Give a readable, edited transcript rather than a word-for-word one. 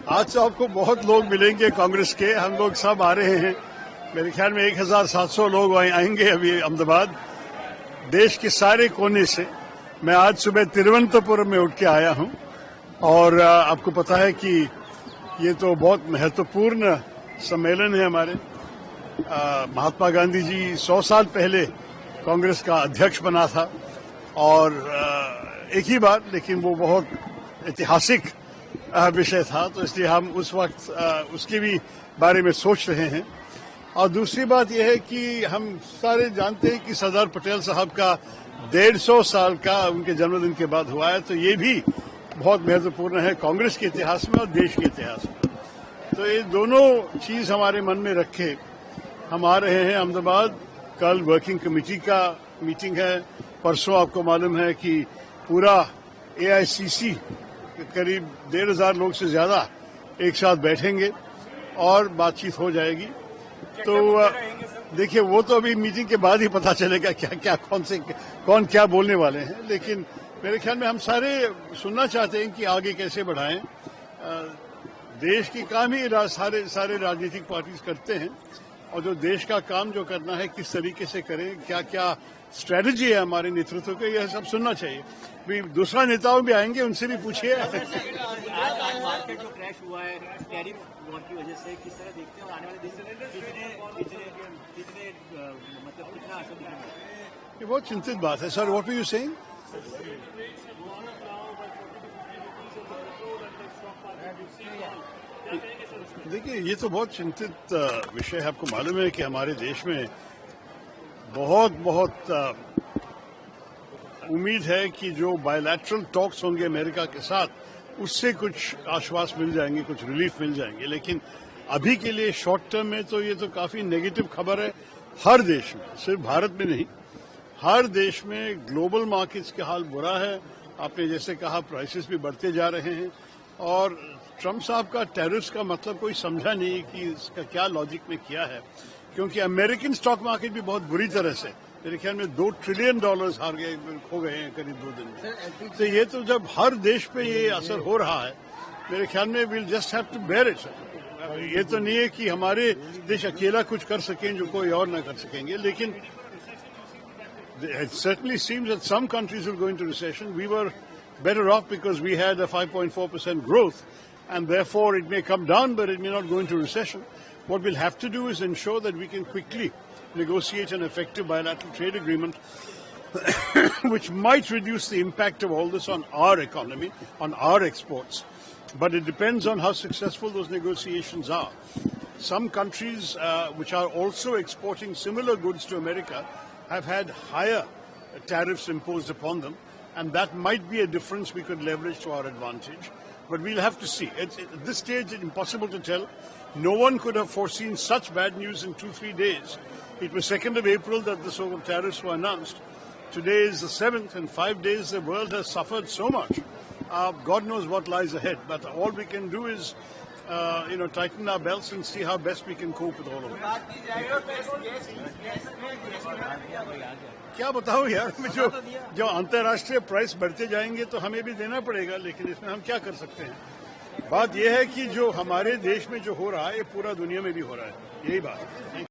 आज तो आपको बहुत लोग मिलेंगे कांग्रेस के, हम लोग सब आ रहे हैं। मेरे ख्याल में 1700 लोग आएंगे अभी अहमदाबाद, देश के सारे कोने से। मैं आज सुबह तिरुवनंतपुरम में उठ के आया हूं और आपको पता है कि ये तो बहुत महत्वपूर्ण सम्मेलन है हमारे। महात्मा गांधी जी 100 साल पहले कांग्रेस का अध्यक्ष बना था और एक ही बार, लेकिन वो बहुत ऐतिहासिक विषय था, तो इसलिए हम उस वक्त उसके भी बारे में सोच रहे हैं। और दूसरी बात यह है कि हम सारे जानते हैं कि सरदार पटेल साहब का 150 साल का उनके जन्मदिन के बाद हुआ है, तो ये भी बहुत महत्वपूर्ण है कांग्रेस के इतिहास में और देश के इतिहास में। तो ये दोनों चीज हमारे मन में रखे हम आ रहे हैं अहमदाबाद। कल वर्किंग कमेटी का मीटिंग है, परसों आपको मालूम है कि पूरा AICC करीब 1,500 लोग से ज्यादा एक साथ बैठेंगे और बातचीत हो जाएगी। तो देखिए, वो तो अभी मीटिंग के बाद ही पता चलेगा क्या क्या कौन क्या बोलने वाले हैं, लेकिन मेरे ख्याल में हम सारे सुनना चाहते हैं कि आगे कैसे बढ़ाएं। देश की काम ही सारे राजनीतिक पार्टीज करते हैं और जो देश का काम जो करना है किस तरीके से करें, क्या क्या स्ट्रेटजी है हमारे नेतृत्व के, यह सब सुनना चाहिए। भी दूसरा नेताओं भी आएंगे, उनसे भी पूछिए। मार्केट जो क्रैश हुआ है टैरिफ वॉर की वजह से, किस तरह देखते हैं और आने वाले दिन मतलब कितना असर दिखेगा? ये बहुत चिंतित बात है। Sir, what were you saying? देखिए, ये तो बहुत चिंतित विषय है। आपको मालूम है कि हमारे देश में बहुत उम्मीद है कि जो बायलैटरल टॉक्स होंगे अमेरिका के साथ, उससे कुछ आश्वास मिल जाएंगे, कुछ रिलीफ मिल जाएंगे। लेकिन अभी के लिए शॉर्ट टर्म में तो ये तो काफी नेगेटिव खबर है हर देश में, सिर्फ भारत में नहीं, हर देश में ग्लोबल मार्केट्स का हाल बुरा है। आपने जैसे कहा, प्राइसेस भी बढ़ते जा रहे हैं और ट्रंप साहब का टैरिफ्स का मतलब कोई समझा नहीं कि इसका क्या लॉजिक में किया है, क्योंकि अमेरिकन स्टॉक मार्केट भी बहुत बुरी तरह से, मेरे ख्याल में $2 ट्रिलियन खो गए हैं करीब 2 दिन में। तो ये तो जब हर देश पे ये असर हो रहा है, मेरे ख्याल में will just have to bear it. ये तो नहीं है कि हमारे देश अकेला कुछ कर सकें जो कोई और ना कर सकेंगे, लेकिन it certainly seems that some countries will go into recession. We were better off because we had a 5.4% growth, and therefore it may come down, but it may not go into recession. What we'll have to do is ensure that we can quickly negotiate an effective bilateral trade agreement which might reduce the impact of all this on our economy, on our exports. But it depends on how successful those negotiations are. Some countries which are also exporting similar goods to America have had higher tariffs imposed upon them, and that might be a difference we could leverage to our advantage. But we'll have to see. At this stage, it's impossible to tell. No one could have foreseen such bad news in 2-3 days. It was 2nd of April that the so-called tariffs were announced. Today is the 7th. In 5 days, the world has suffered so much. God knows what lies ahead. But all we can do is, tighten our belts and see how best we can cope with all of it. क्या बताऊं यार, जो अंतर्राष्ट्रीय price बढ़ते जाएंगे तो हमें भी देना पड़ेगा, लेकिन इसमें हम क्या कर सकते हैं। बात यह है कि जो हमारे देश में जो हो रहा है, ये पूरा दुनिया में भी हो रहा है, यही बात है।